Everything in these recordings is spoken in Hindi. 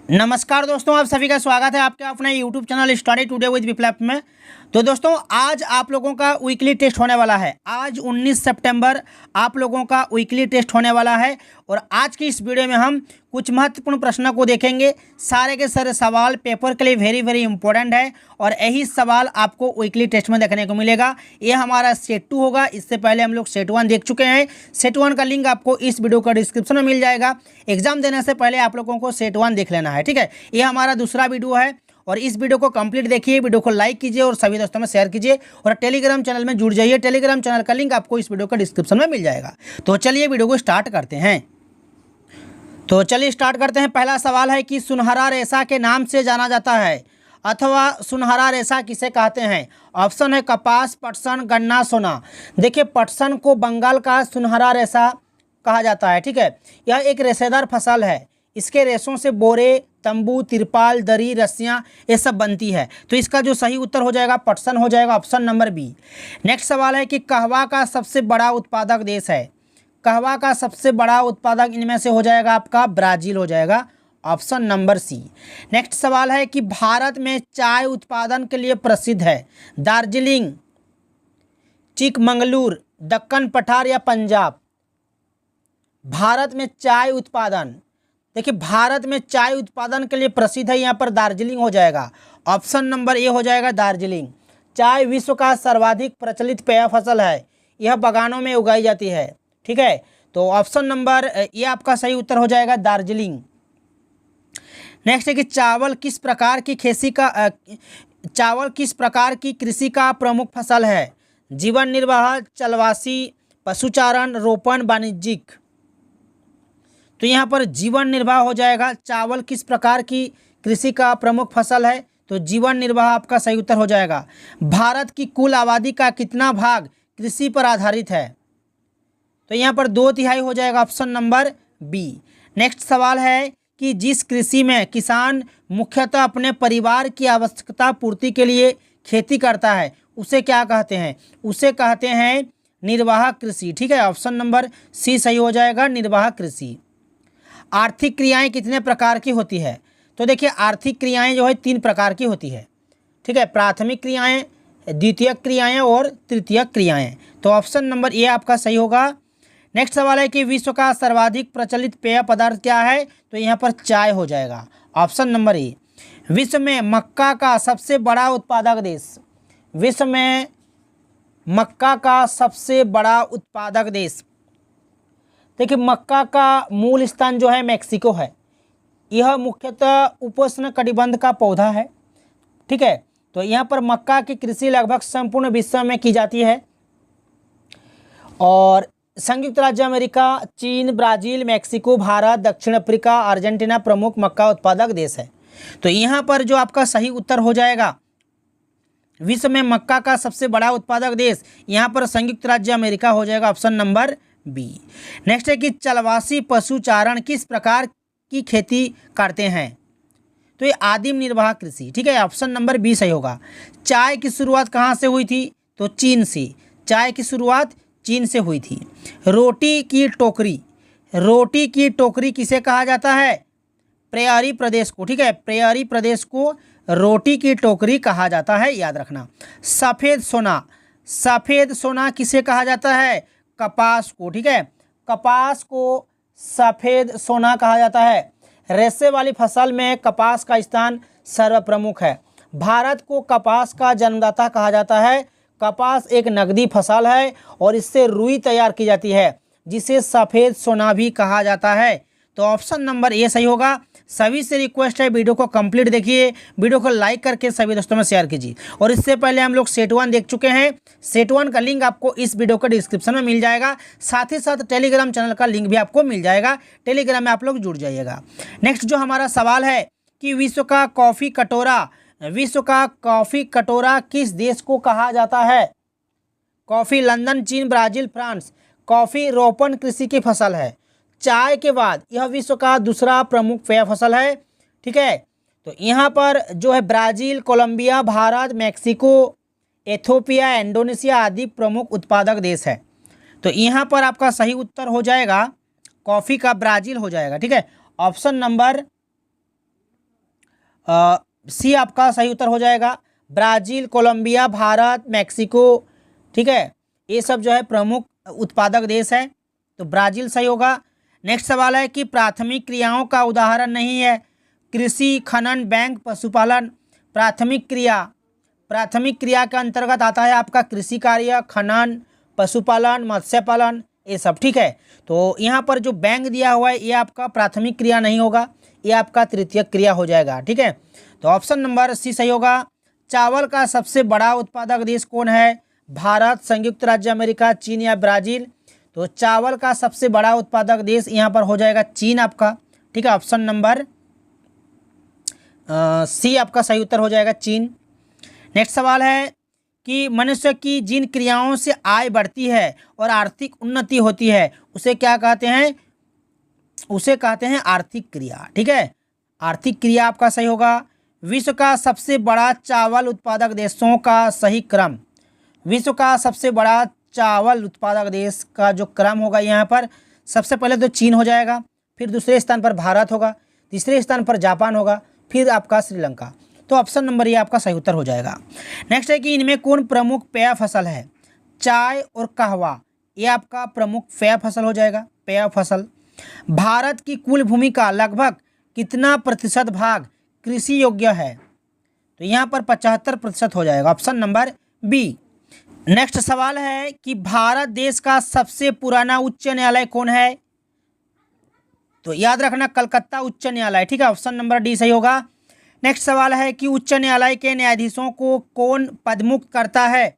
नमस्कार दोस्तों, आप सभी का स्वागत है आपके अपने YouTube channel study today with Viplav में। तो दोस्तों, आज आप लोगों का वीकली टेस्ट होने वाला है। आज 19 सितंबर आप लोगों का वीकली टेस्ट होने वाला है और आज की इस वीडियो में हम कुछ महत्वपूर्ण प्रश्नों को देखेंगे। सारे के सारे सवाल पेपर के लिए वेरी वेरी इंपॉर्टेंट है और यही सवाल आपको वीकली टेस्ट में देखने को मिलेगा। ये हमारा सेट 2 होगा। इससे पहले हम लोग सेट 1 देख चुके हैं। सेट 1 का लिंक आपको इस वीडियो का डिस्क्रिप्शन में मिल जाएगा। एग्जाम देने से पहले आप लोगों को सेट 1 देख लेना है, ठीक है। ये हमारा दूसरा वीडियो है और इस वीडियो को कंप्लीट देखिए, वीडियो को लाइक कीजिए और सभी दोस्तों में शेयर कीजिए और टेलीग्राम चैनल में जुड़ जाइए। टेलीग्राम चैनल का लिंक आपको इस वीडियो का डिस्क्रिप्शन में मिल जाएगा। तो चलिए वीडियो को स्टार्ट करते हैं। पहला सवाल है कि सुनहरा रेशा के नाम से जाना जाता है अथवा सुनहरा रेशा किसे कहते हैं। ऑप्शन है कपास, पटसन, गन्ना, सोना। देखिए, पटसन को बंगाल का सुनहरा रेशा कहा जाता है, ठीक है। यह एक रेशेदार फसल है। इसके रेशों से बोरे, तंबू, तिरपाल, दरी, रस्सियाँ ये सब बनती है। तो इसका जो सही उत्तर हो जाएगा पटसन हो जाएगा, ऑप्शन नंबर बी। नेक्स्ट सवाल है कि कहवा का सबसे बड़ा उत्पादक देश है। कहवा का सबसे बड़ा उत्पादक इनमें से हो जाएगा आपका ब्राज़ील हो जाएगा, ऑप्शन नंबर सी। नेक्स्ट सवाल है कि भारत में चाय उत्पादन के लिए प्रसिद्ध है दार्जिलिंग, चिकमंगलूर, दक्कन पठार या पंजाब। भारत में चाय उत्पादन, देखिए भारत में चाय उत्पादन के लिए प्रसिद्ध है, यहाँ पर दार्जिलिंग हो जाएगा, ऑप्शन नंबर ए हो जाएगा दार्जिलिंग। चाय विश्व का सर्वाधिक प्रचलित पेय फसल है। यह बागानों में उगाई जाती है, ठीक है। तो ऑप्शन नंबर ये आपका सही उत्तर हो जाएगा दार्जिलिंग। नेक्स्ट है कि चावल किस प्रकार की कृषि का प्रमुख फसल है। जीवन निर्वाह, चलवासी, पशुचारण, रोपण, वाणिज्यिक। तो यहाँ पर जीवन निर्वाह हो जाएगा। चावल किस प्रकार की कृषि का प्रमुख फसल है, तो जीवन निर्वाह आपका सही उत्तर हो जाएगा। भारत की कुल आबादी का कितना भाग कृषि पर आधारित है, तो यहाँ पर 2/3 हो जाएगा, ऑप्शन नंबर बी। नेक्स्ट सवाल है कि जिस कृषि में किसान मुख्यतः अपने परिवार की आवश्यकता पूर्ति के लिए खेती करता है उसे क्या कहते हैं। उसे कहते हैं निर्वाह कृषि, ठीक है। ऑप्शन नंबर सी सही हो जाएगा, निर्वाह कृषि। आर्थिक क्रियाएं कितने प्रकार की होती है, तो देखिए आर्थिक क्रियाएं जो है 3 प्रकार की होती है, ठीक है। प्राथमिक क्रियाएं, द्वितीयक क्रियाएं और तृतीयक क्रियाएं। तो ऑप्शन नंबर ए आपका सही होगा। नेक्स्ट सवाल है कि विश्व का सर्वाधिक प्रचलित पेय पदार्थ क्या है, तो यहाँ पर चाय हो जाएगा, ऑप्शन नंबर ए। विश्व में मक्का का सबसे बड़ा उत्पादक देश। विश्व में मक्का का सबसे बड़ा उत्पादक देश, देखिए मक्का का मूल स्थान जो है मैक्सिको है। यह मुख्यतः उपोष्ण कटिबंध का पौधा है, ठीक है। तो यहाँ पर मक्का की कृषि लगभग संपूर्ण विश्व में की जाती है और संयुक्त राज्य अमेरिका, चीन, ब्राज़ील, मैक्सिको, भारत, दक्षिण अफ्रीका, अर्जेंटीना प्रमुख मक्का उत्पादक देश है। तो यहाँ पर जो आपका सही उत्तर हो जाएगा विश्व में मक्का का सबसे बड़ा उत्पादक देश, यहाँ पर संयुक्त राज्य अमेरिका हो जाएगा, ऑप्शन नंबर बी। नेक्स्ट है कि चलवासी पशुचारण किस प्रकार की खेती करते हैं, तो ये आदिम निर्वाह कृषि, ठीक है। ऑप्शन नंबर बी सही होगा। चाय की शुरुआत कहाँ से हुई थी, तो चीन से। चाय की शुरुआत चीन से हुई थी। रोटी की टोकरी किसे कहा जाता है, प्रेयरी प्रदेश को, ठीक है। प्रेयरी प्रदेश को रोटी की टोकरी कहा जाता है, याद रखना। सफ़ेद सोना किसे कहा जाता है, कपास को, ठीक है। कपास को सफ़ेद सोना कहा जाता है। रेशे वाली फसल में कपास का स्थान सर्वप्रमुख है। भारत को कपास का जन्मदाता कहा जाता है। कपास एक नकदी फसल है और इससे रुई तैयार की जाती है जिसे सफ़ेद सोना भी कहा जाता है। तो ऑप्शन नंबर ए सही होगा। सभी से रिक्वेस्ट है वीडियो को कंप्लीट देखिए, वीडियो को लाइक करके सभी दोस्तों में शेयर कीजिए। और इससे पहले हम लोग सेट 1 देख चुके हैं। सेट 1 का लिंक आपको इस वीडियो के डिस्क्रिप्शन में मिल जाएगा। साथ ही साथ टेलीग्राम चैनल का लिंक भी आपको मिल जाएगा, टेलीग्राम में आप लोग जुड़ जाइएगा। नेक्स्ट जो हमारा सवाल है कि विश्व का कॉफ़ी कटोरा किस देश को कहा जाता है। कॉफ़ी लंदन, चीन, ब्राज़ील, फ्रांस। कॉफ़ी रोपण कृषि की फसल है। चाय के बाद यह विश्व का दूसरा प्रमुख पेय फसल है, ठीक है। तो यहाँ पर जो है Brazil, Colombia, Bharat, Mexico, Ethiopia, Indonesia आदि प्रमुख उत्पादक देश है। तो यहाँ पर आपका सही उत्तर हो जाएगा कॉफ़ी का ब्राज़ील हो जाएगा, ठीक है। ऑप्शन नंबर सी आपका सही उत्तर हो जाएगा। ब्राज़ील, कोलंबिया, भारत, मैक्सिको, ठीक है, ये सब जो है प्रमुख उत्पादक देश है, तो ब्राज़ील सही होगा। नेक्स्ट सवाल है कि प्राथमिक क्रियाओं का उदाहरण नहीं है। कृषि, खनन, बैंक, पशुपालन। प्राथमिक क्रिया के अंतर्गत आता है आपका कृषि कार्य, खनन, पशुपालन, मत्स्य पालन, ये सब, ठीक है। तो यहाँ पर जो बैंक दिया हुआ है ये आपका प्राथमिक क्रिया नहीं होगा, ये आपका तृतीयक क्रिया हो जाएगा, ठीक है। तो ऑप्शन नंबर सी सही होगा। चावल का सबसे बड़ा उत्पादक देश कौन है? भारत, संयुक्त राज्य अमेरिका, चीन या ब्राज़ील। तो चावल का सबसे बड़ा उत्पादक देश यहाँ पर हो जाएगा चीन आपका, ठीक है। ऑप्शन नंबर सी आपका सही उत्तर हो जाएगा, चीन। नेक्स्ट सवाल है कि मनुष्य की जिन क्रियाओं से आय बढ़ती है और आर्थिक उन्नति होती है उसे क्या कहते हैं? उसे कहते हैं आर्थिक क्रिया, ठीक है। आर्थिक क्रिया आपका सही होगा। विश्व का सबसे बड़ा चावल उत्पादक देशों का सही क्रम। विश्व का सबसे बड़ा चावल उत्पादक देश का जो क्रम होगा यहाँ पर सबसे पहले तो चीन हो जाएगा, फिर दूसरे स्थान पर भारत होगा, तीसरे स्थान पर जापान होगा, फिर आपका श्रीलंका। तो ऑप्शन नंबर ये आपका सही उत्तर हो जाएगा। नेक्स्ट है कि इनमें कौन प्रमुख पेय फसल है? चाय और कहवा, ये आपका प्रमुख पेय फसल हो जाएगा, पेय फसल। भारत की कुल भूमि का लगभग कितना प्रतिशत भाग कृषि योग्य है? तो यहाँ पर 75% हो जाएगा, ऑप्शन नंबर बी। नेक्स्ट सवाल है कि भारत देश का सबसे पुराना उच्च न्यायालय कौन है? तो याद रखना कलकत्ता उच्च न्यायालय, ठीक है। ऑप्शन नंबर डी सही होगा। नेक्स्ट सवाल है कि उच्च न्यायालय के न्यायाधीशों को कौन पदमुक्त करता है?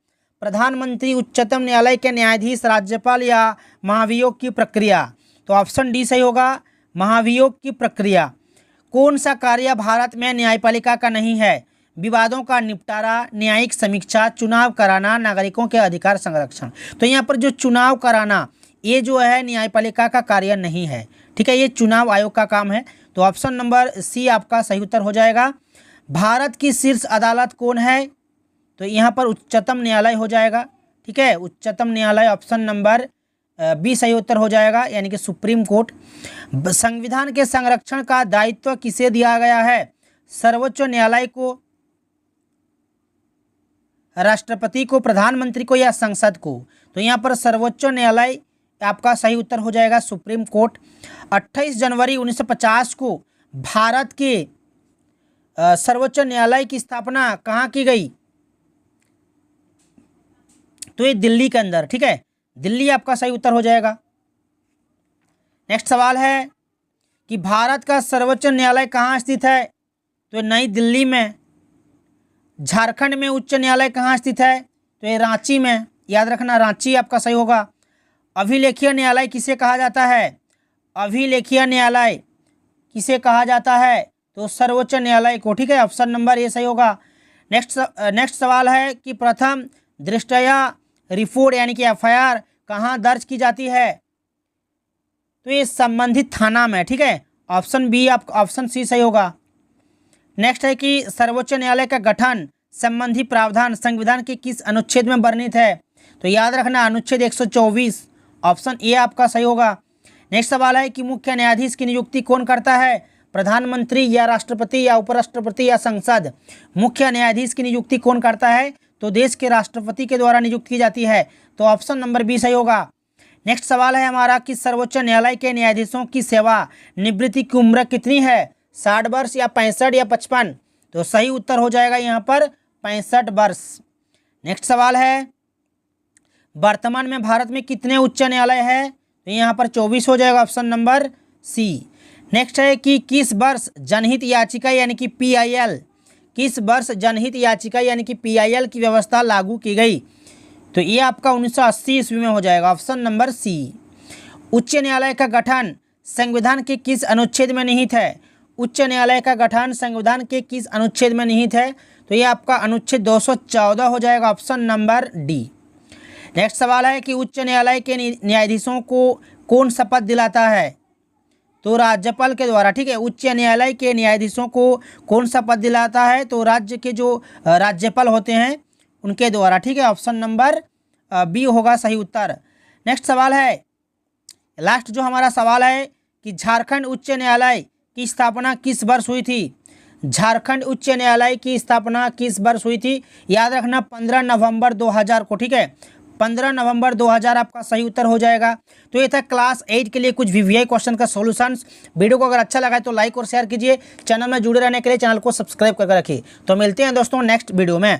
प्रधानमंत्री, उच्चतम न्यायालय के न्यायाधीश, राज्यपाल या महाभियोग की प्रक्रिया? तो ऑप्शन डी सही होगा, महाभियोग की प्रक्रिया। कौन सा कार्य भारत में न्यायपालिका का नहीं है? विवादों का निपटारा, न्यायिक समीक्षा, चुनाव कराना, नागरिकों के अधिकार संरक्षण। तो यहाँ पर जो चुनाव कराना ये जो है न्यायपालिका का कार्य नहीं है, ठीक है, ये चुनाव आयोग का काम है। तो ऑप्शन नंबर सी आपका सही उत्तर हो जाएगा। भारत की शीर्ष अदालत कौन है? तो यहाँ पर उच्चतम न्यायालय हो जाएगा, ठीक है, उच्चतम न्यायालय। ऑप्शन नंबर बी सही उत्तर हो जाएगा, यानी कि सुप्रीम कोर्ट। संविधान के संरक्षण का दायित्व किसे दिया गया है? सर्वोच्च न्यायालय को, राष्ट्रपति को, प्रधानमंत्री को या संसद को? तो यहाँ पर सर्वोच्च न्यायालय आपका सही उत्तर हो जाएगा, सुप्रीम कोर्ट। 28 जनवरी 1950 को भारत के सर्वोच्च न्यायालय की स्थापना कहाँ की गई? तो ये दिल्ली के अंदर, ठीक है, दिल्ली आपका सही उत्तर हो जाएगा। नेक्स्ट सवाल है कि भारत का सर्वोच्च न्यायालय कहाँ स्थित है? तो नई दिल्ली में। झारखंड में उच्च न्यायालय कहाँ स्थित है? तो ये रांची में, याद रखना रांची आपका सही होगा। अभिलेखीय न्यायालय किसे कहा जाता है? अभिलेखीय न्यायालय किसे कहा जाता है? तो सर्वोच्च न्यायालय को, ठीक है, ऑप्शन नंबर ए सही होगा। नेक्स्ट सवाल है कि प्रथम दृष्टया रिपोर्ट यानी कि एफआईआर कहाँ दर्ज की जाती है? तो ये संबंधित थाना में, ठीक है, ऑप्शन बी आप ऑप्शन सी सही होगा। नेक्स्ट है कि सर्वोच्च न्यायालय का गठन संबंधी प्रावधान संविधान के किस अनुच्छेद में वर्णित है? तो याद रखना अनुच्छेद 124, ऑप्शन ए आपका सही होगा। नेक्स्ट सवाल है कि मुख्य न्यायाधीश की नियुक्ति कौन करता है? प्रधानमंत्री या राष्ट्रपति या उपराष्ट्रपति या संसद? मुख्य न्यायाधीश की नियुक्ति कौन करता है? तो देश के राष्ट्रपति के द्वारा नियुक्त की जाती है। तो ऑप्शन नंबर बी सही होगा। नेक्स्ट सवाल है हमारा कि सर्वोच्च न्यायालय के न्यायाधीशों की सेवा निवृत्ति की उम्र कितनी है? 60 वर्ष या 65 या 55? तो सही उत्तर हो जाएगा यहाँ पर 65 वर्ष। नेक्स्ट सवाल है वर्तमान में भारत में कितने उच्च न्यायालय है? तो यहाँ पर 24 हो जाएगा, ऑप्शन नंबर सी। नेक्स्ट है कि किस वर्ष जनहित याचिका यानी कि पीआईएल, किस वर्ष जनहित याचिका यानी कि पीआईएल की व्यवस्था लागू की गई? तो ये आपका 1980 ईस्वी में हो जाएगा, ऑप्शन नंबर सी। उच्च न्यायालय का गठन संविधान के किस अनुच्छेद में निहित है? उच्च न्यायालय का गठन संविधान के किस अनुच्छेद में निहित है? तो ये आपका अनुच्छेद 214 हो जाएगा, ऑप्शन नंबर डी। नेक्स्ट सवाल है कि उच्च न्यायालय के न्यायाधीशों को कौन शपथ दिलाता है? तो राज्यपाल के द्वारा, ठीक है, उच्च न्यायालय के न्यायाधीशों को कौन शपथ दिलाता है? तो राज्य के जो राज्यपाल होते हैं उनके द्वारा, ठीक है, ऑप्शन नंबर बी होगा सही उत्तर। नेक्स्ट सवाल है, लास्ट जो हमारा सवाल है कि झारखंड उच्च न्यायालय की स्थापना किस वर्ष हुई थी? झारखंड उच्च न्यायालय की स्थापना किस वर्ष हुई थी? याद रखना 15 नवंबर 2000 को, ठीक है। 15 नवंबर 2000 आपका सही उत्तर हो जाएगा। तो ये था क्लास 8 के लिए कुछ वीवीआई क्वेश्चन का सॉल्यूशंस। वीडियो को अगर अच्छा लगा है तो लाइक और शेयर कीजिए। चैनल में जुड़े रहने के लिए चैनल को सब्सक्राइब करके रखिए। तो मिलते हैं दोस्तों नेक्स्ट वीडियो में।